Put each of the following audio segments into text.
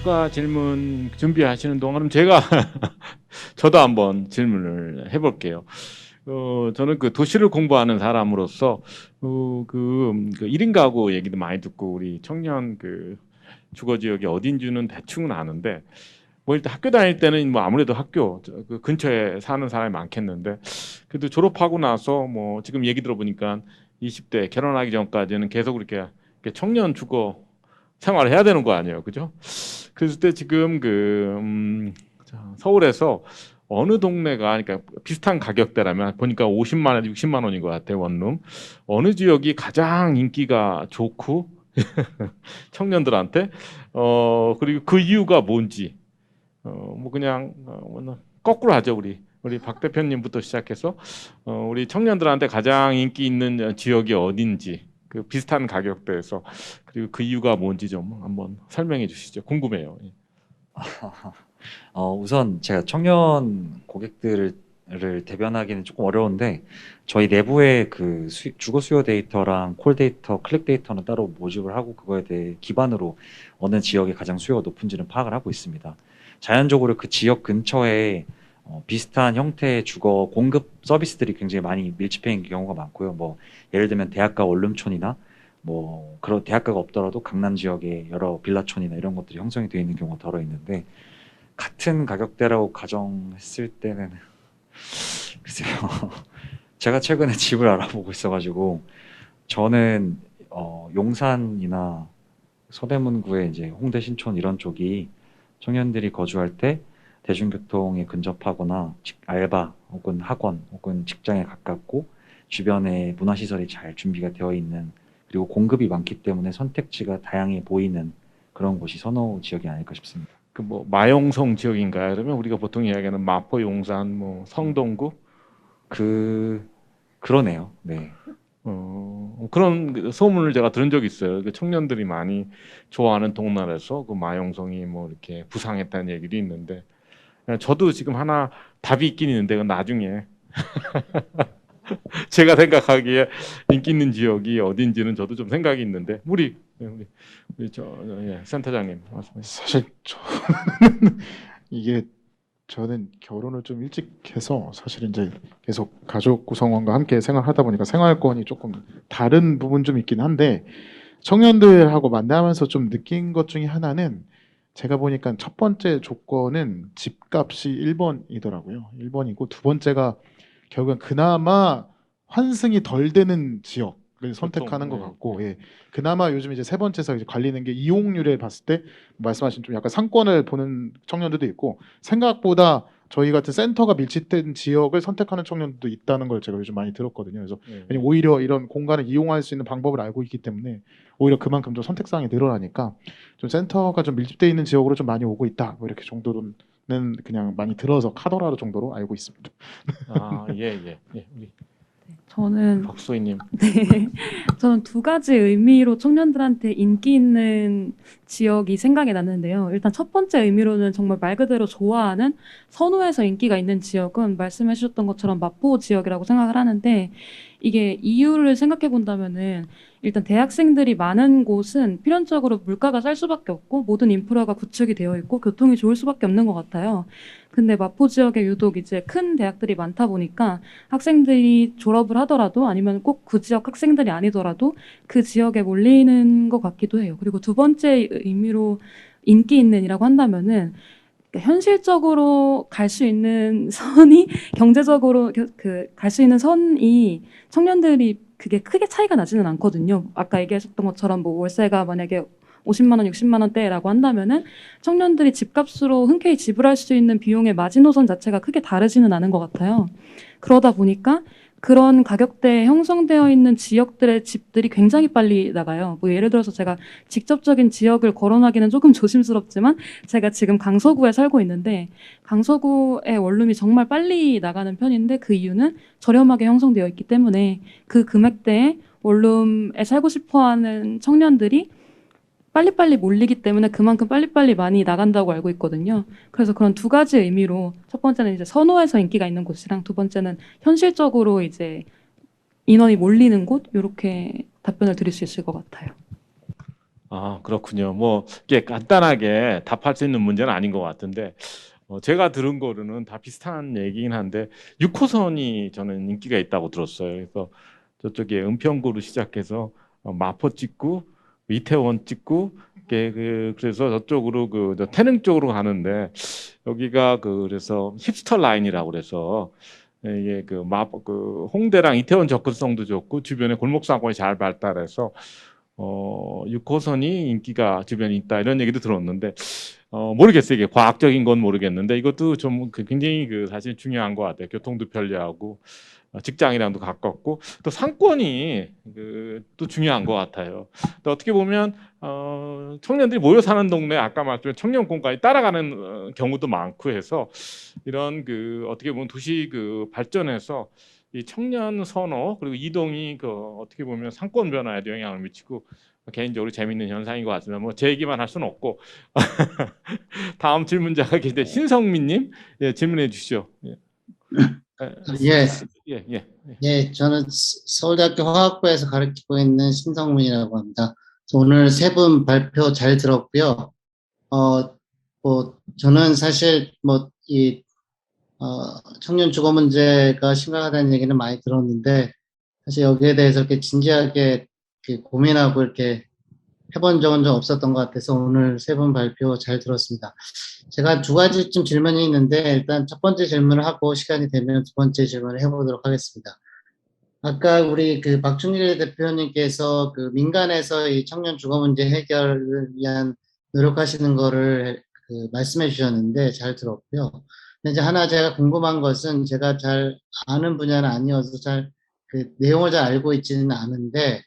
추가 질문 준비하시는 동안 제가 저도 한번 질문을 해볼게요. 저는 그 도시를 공부하는 사람으로서 그 1인 가구 얘기도 많이 듣고 우리 청년 그 주거 지역이 어딘지는 대충은 아는데 뭐 일단 학교 다닐 때는 뭐 아무래도 학교 그 근처에 사는 사람이 많겠는데 그래도 졸업하고 나서 뭐 지금 얘기 들어보니까 20대 결혼하기 전까지는 계속 이렇게 청년 주거 생활을 해야 되는 거 아니에요, 그죠? 그랬을 때 지금 서울에서 어느 동네가 그러니까 비슷한 가격대라면 보니까 50만 원, 60만 원인 것 같아요, 원룸. 어느 지역이 가장 인기가 좋고 청년들한테 그리고 그 이유가 뭔지 뭐 그냥 거꾸로 하죠, 우리 박 대표님부터 시작해서 우리 청년들한테 가장 인기 있는 지역이 어딘지 그 비슷한 가격대에서 그리고 그 이유가 뭔지 좀 한번 설명해 주시죠. 궁금해요. 예. 우선 제가 청년 고객들을 대변하기는 조금 어려운데 저희 내부에 그 주거 수요 데이터랑 콜 데이터, 클릭 데이터는 따로 모집을 하고 그거에 대해 기반으로 어느 지역에 가장 수요가 높은지는 파악을 하고 있습니다. 자연적으로 그 지역 근처에 비슷한 형태의 주거 공급 서비스들이 굉장히 많이 밀집해 있는 경우가 많고요. 뭐 예를 들면 대학가 원룸촌이나 뭐 그런 대학가가 없더라도 강남 지역에 여러 빌라촌이나 이런 것들이 형성이 되어 있는 경우가 덜어 있는데 같은 가격대라고 가정했을 때는 글쎄요. 제가 최근에 집을 알아보고 있어가지고 저는 용산이나 서대문구에 이제 홍대 신촌 이런 쪽이 청년들이 거주할 때 대중교통에 근접하거나 알바 혹은 학원 혹은 직장에 가깝고 주변에 문화시설이 잘 준비가 되어 있는 그리고 공급이 많기 때문에 선택지가 다양해 보이는 그런 곳이 선호 지역이 아닐까 싶습니다. 그 뭐 마용성 지역인가요? 그러면 우리가 보통 이야기하는 마포, 용산, 뭐 성동구 그러네요. 네. 그런 그 소문을 제가 들은 적이 있어요. 그 청년들이 많이 좋아하는 동네에서 그 마용성이 뭐 이렇게 부상했다는 얘기도 있는데 저도 지금 하나 답이 있긴 있는데 그건 나중에 제가 생각하기에 인기 있는 지역이 어딘지는 저도 좀 생각이 있는데 우리 센터장님 말씀해 주세요. 사실 이게 저는 결혼을 좀 일찍 해서 사실 이제 계속 가족 구성원과 함께 생활하다 보니까 생활권이 조금 다른 부분 좀 있긴 한데 청년들하고 만나면서 좀 느낀 것 중에 하나는 제가 보니까 첫 번째 조건은 집값이 1번이더라고요. 1번이고 두 번째가 결국엔 그나마 환승이 덜 되는 지역을 선택하는 것 같고, 예. 그나마 요즘 이제 세 번째서 이제 관리는 게 이용률에 봤을 때 말씀하신 좀 약간 상권을 보는 청년들도 있고 생각보다 저희 같은 센터가 밀집된 지역을 선택하는 청년들도 있다는 걸 제가 요즘 많이 들었거든요. 그래서 왜냐면 오히려 이런 공간을 이용할 수 있는 방법을 알고 있기 때문에 오히려 그만큼 좀 선택사항이 늘어나니까 좀 센터가 좀 밀집돼 있는 지역으로 좀 많이 오고 있다. 뭐 이렇게 정도로는 그냥 많이 들어서 카더라 정도로 알고 있습니다. 우리 저는 박소희님. 네, 저는 두 가지 의미로 청년들한테 인기 있는 지역이 생각이 났는데요. 일단 첫 번째 의미로는 정말 말 그대로 좋아하는 선호해서 인기가 있는 지역은 말씀해 주셨던 것처럼 마포 지역이라고 생각을 하는데 이게 이유를 생각해 본다면은 일단 대학생들이 많은 곳은 필연적으로 물가가 쌀 수밖에 없고 모든 인프라가 구축이 되어 있고 교통이 좋을 수밖에 없는 것 같아요. 근데 마포 지역에 유독 이제 큰 대학들이 많다 보니까 학생들이 졸업을 하더라도 아니면 꼭 그 지역 학생들이 아니더라도 그 지역에 몰리는 것 같기도 해요. 그리고 두 번째 의미로 인기 있는이라고 한다면은 현실적으로 갈 수 있는 선이 경제적으로 갈 수 있는 선이 청년들이 그게 크게 차이가 나지는 않거든요. 아까 얘기하셨던 것처럼 뭐 월세가 만약에 50만 원, 60만 원대라고 한다면은 청년들이 집값으로 흔쾌히 지불할 수 있는 비용의 마지노선 자체가 크게 다르지는 않은 것 같아요. 그러다 보니까 그런 가격대에 형성되어 있는 지역들의 집들이 굉장히 빨리 나가요. 뭐 예를 들어서 제가 직접적인 지역을 거론하기는 조금 조심스럽지만 제가 지금 강서구에 살고 있는데 강서구의 원룸이 정말 빨리 나가는 편인데 그 이유는 저렴하게 형성되어 있기 때문에 그 금액대에 원룸에 살고 싶어하는 청년들이 빨리빨리 몰리기 때문에 그만큼 빨리빨리 많이 나간다고 알고 있거든요. 그래서 그런 두 가지 의미로 첫 번째는 이제 선호해서 인기가 있는 곳이랑 두 번째는 현실적으로 이제 인원이 몰리는 곳 이렇게 답변을 드릴 수 있을 것 같아요. 아, 그렇군요. 뭐 이게 간단하게 답할 수 있는 문제는 아닌 것 같은데 제가 들은 거로는 다 비슷한 얘기긴 한데 6호선이 저는 인기가 있다고 들었어요. 그래서 저쪽에 은평구로 시작해서 마포 찍고 이태원 찍고 그래서 저쪽으로 저 태릉 쪽으로 가는데 여기가 그래서 힙스터 라인이라고 그래서 이게 그 홍대랑 이태원 접근성도 좋고 주변에 골목 상권이 잘 발달해서 6호선이 인기가 주변에 있다 이런 얘기도 들었는데 모르겠어요. 이게 과학적인 건 모르겠는데 이것도 좀 굉장히 사실 중요한 것 같아요. 교통도 편리하고 직장이랑도 가깝고 또 상권이 또 중요한 것 같아요. 또 어떻게 보면 청년들이 모여 사는 동네 아까 말씀드린 청년 공간이 따라가는 경우도 많고 해서 이런 어떻게 보면 도시 발전에서 이 청년 선호 그리고 이동이 어떻게 보면 상권 변화에도 영향을 미치고 개인적으로 재밌는 현상인 것 같습니다. 뭐 제 얘기만 할 수는 없고 다음 질문자가 계신데 신성민님 질문해 주시죠. 예. 예, 예, 예. 예, 저는 서울대학교 화학부에서 가르치고 있는 신성문이라고 합니다. 그래서 오늘 세 분 발표 잘 들었고요. 저는 사실 청년 주거 문제가 심각하다는 얘기는 많이 들었는데, 사실 여기에 대해서 이렇게 진지하게 고민하고 이렇게 해본 적은 좀 없었던 것 같아서 오늘 세 분 발표 잘 들었습니다. 제가 두 가지쯤 질문이 있는데 일단 첫 번째 질문을 하고 시간이 되면 두 번째 질문을 해보도록 하겠습니다. 아까 우리 박준일 대표님께서 민간에서 이 청년 주거 문제 해결을 위한 노력하시는 거를 말씀해 주셨는데 잘 들었고요. 근데 이제 하나 제가 궁금한 것은 제가 잘 아는 분야는 아니어서 잘 내용을 잘 알고 있지는 않은데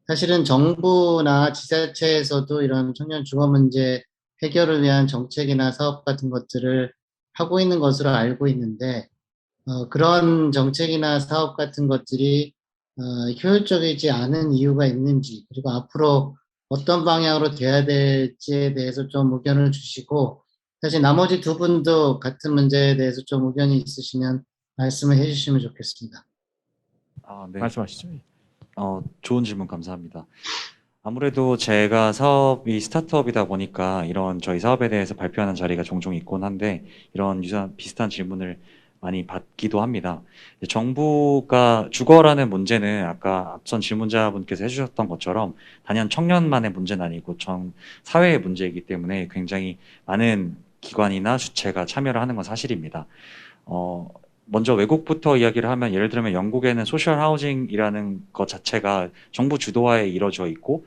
사실은 정부나 지자체에서도 이런 청년 주거 문제 해결을 위한 정책이나 사업 같은 것들을 하고 있는 것으로 알고 있는데, 그런 정책이나 사업 같은 것들이 효율적이지 않은 이유가 있는지, 그리고 앞으로 어떤 방향으로 돼야 될지에 대해서 좀 의견을 주시고, 사실 나머지 두 분도 같은 문제에 대해서 좀 의견이 있으시면 말씀을 해주시면 좋겠습니다. 네. 말씀하시죠. 좋은 질문 감사합니다. 아무래도 제가 사업이 스타트업이다 보니까 이런 저희 사업에 대해서 발표하는 자리가 종종 있곤 한데 이런 비슷한 질문을 많이 받기도 합니다. 정부가 주거라는 문제는 아까 앞선 질문자분께서 해주셨던 것처럼 단연 청년만의 문제는 아니고 전 사회의 문제이기 때문에 굉장히 많은 기관이나 주체가 참여를 하는 건 사실입니다. 먼저 외국부터 이야기를 하면 예를 들면 영국에는 소셜 하우징이라는 것 자체가 정부 주도하에 이루어져 있고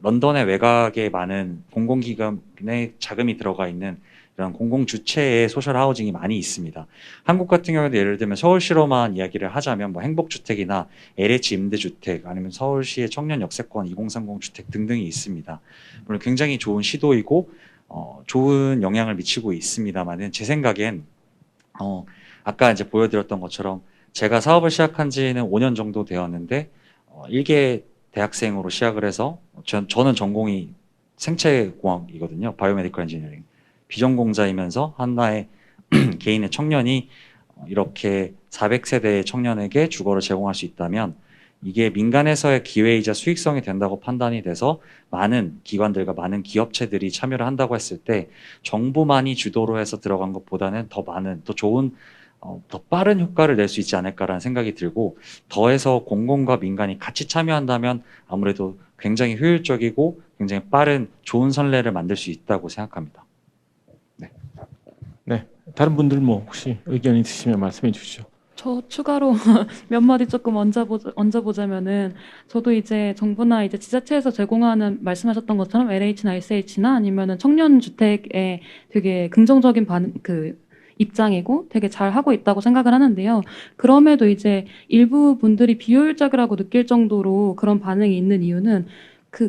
런던의 외곽에 많은 공공기관의 자금이 들어가 있는 이런 공공 주체의 소셜 하우징이 많이 있습니다. 한국 같은 경우에도 예를 들면 서울시로만 이야기를 하자면 뭐 행복주택이나 LH 임대주택 아니면 서울시의 청년 역세권 2030 주택 등등이 있습니다. 물론 굉장히 좋은 시도이고 좋은 영향을 미치고 있습니다만은 제 생각엔 아까 이제 보여드렸던 것처럼 제가 사업을 시작한 지는 5년 정도 되었는데 일개 대학생으로 시작을 해서 저는 전공이 생체공학이거든요. 바이오메디컬 엔지니어링. 비전공자이면서 하나의 개인의 청년이 이렇게 400세대의 청년에게 주거를 제공할 수 있다면 이게 민간에서의 기회이자 수익성이 된다고 판단이 돼서 많은 기관들과 많은 기업체들이 참여를 한다고 했을 때 정부만이 주도로 해서 들어간 것보다는 더 많은, 더 좋은 더 빠른 효과를 낼 수 있지 않을까라는 생각이 들고 더해서 공공과 민간이 같이 참여한다면 아무래도 굉장히 효율적이고 굉장히 빠른 좋은 선례를 만들 수 있다고 생각합니다. 네, 다른 분들 뭐 혹시 의견 있으시면 말씀해 주시죠. 저 추가로 몇 마디 조금 얹어보자면은 저도 이제 정부나 이제 지자체에서 제공하는 말씀하셨던 것처럼 LH나 SH나 아니면은 청년 주택에 되게 긍정적인 입장이고 되게 잘 하고 있다고 생각을 하는데요. 그럼에도 이제 일부 분들이 비효율적이라고 느낄 정도로 그런 반응이 있는 이유는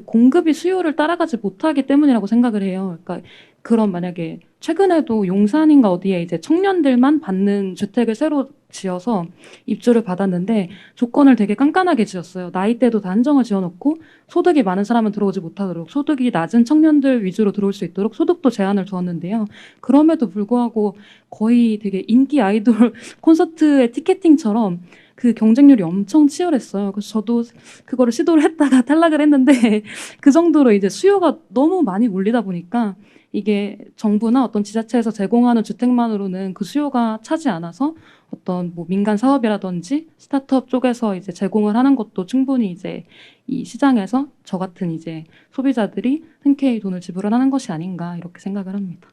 공급이 수요를 따라가지 못하기 때문이라고 생각을 해요. 그러니까 그런 만약에 최근에도 용산인가 어디에 이제 청년들만 받는 주택을 새로 지어서 입주를 받았는데 조건을 되게 깐깐하게 지었어요. 나이대도 다 한정을 지어놓고 소득이 많은 사람은 들어오지 못하도록 소득이 낮은 청년들 위주로 들어올 수 있도록 소득도 제한을 두었는데요. 그럼에도 불구하고 거의 되게 인기 아이돌 콘서트의 티켓팅처럼 그 경쟁률이 엄청 치열했어요. 그래서 저도 그거를 시도를 했다가 탈락을 했는데 그 정도로 이제 수요가 너무 많이 몰리다 보니까 이게 정부나 어떤 지자체에서 제공하는 주택만으로는 그 수요가 차지 않아서 어떤 뭐 민간 사업이라든지 스타트업 쪽에서 이제 제공을 하는 것도 충분히 이제 이 시장에서 저 같은 이제 소비자들이 흔쾌히 돈을 지불하는 것이 아닌가 이렇게 생각을 합니다.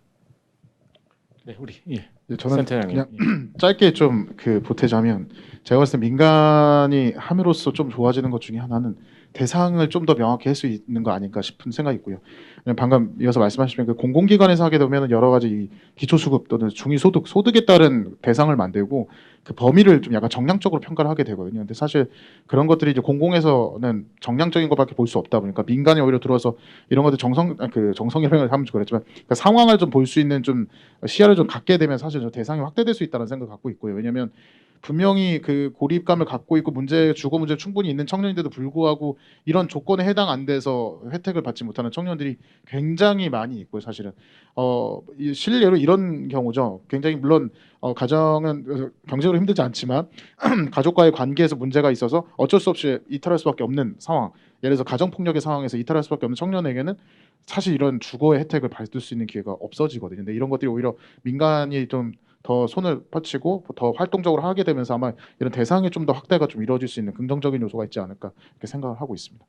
네, 우리 예. 저는 센터장님. 그냥 짧게 좀 그 보태자면 제가 봤을 때 민간이 함으로써 좀 좋아지는 것 중에 하나는 대상을 좀 더 명확히 할 수 있는 거 아닐까 싶은 생각이 있고요. 그냥 방금 이어서 말씀하신 그 공공기관에서 하게 되면 여러 가지 이 기초수급 또는 중위소득 소득에 따른 대상을 만들고 그 범위를 좀 약간 정량적으로 평가를 하게 되거든요. 근데 사실 그런 것들이 이제 공공에서는 정량적인 것밖에 볼 수 없다 보니까 민간이 오히려 들어와서 이런 것들 정성이라고 하면 좀 그랬지만 그러니까 상황을 좀 볼 수 있는 좀 시야를 좀 갖게 되면 사실 저 대상이 확대될 수 있다는 생각을 갖고 있고요. 왜냐하면 분명히 그 고립감을 갖고 있고 주거 문제 충분히 있는 청년인데도 불구하고 이런 조건에 해당 안 돼서 혜택을 받지 못하는 청년들이 굉장히 많이 있고요. 사실은 실례로 이런 경우죠. 굉장히 물론 가정은 경제적으로 힘들지 않지만 가족과의 관계에서 문제가 있어서 어쩔 수 없이 이탈할 수밖에 없는 상황. 예를 들어서 가정폭력의 상황에서 이탈할 수밖에 없는 청년에게는 사실 이런 주거의 혜택을 받을 수 있는 기회가 없어지거든요. 근데 이런 것들이 오히려 민간이 좀 더 손을 뻗치고 더 활동적으로 하게 되면서 아마 이런 대상이 좀 더 확대가 좀 이루어질 수 있는 긍정적인 요소가 있지 않을까 이렇게 생각을 하고 있습니다.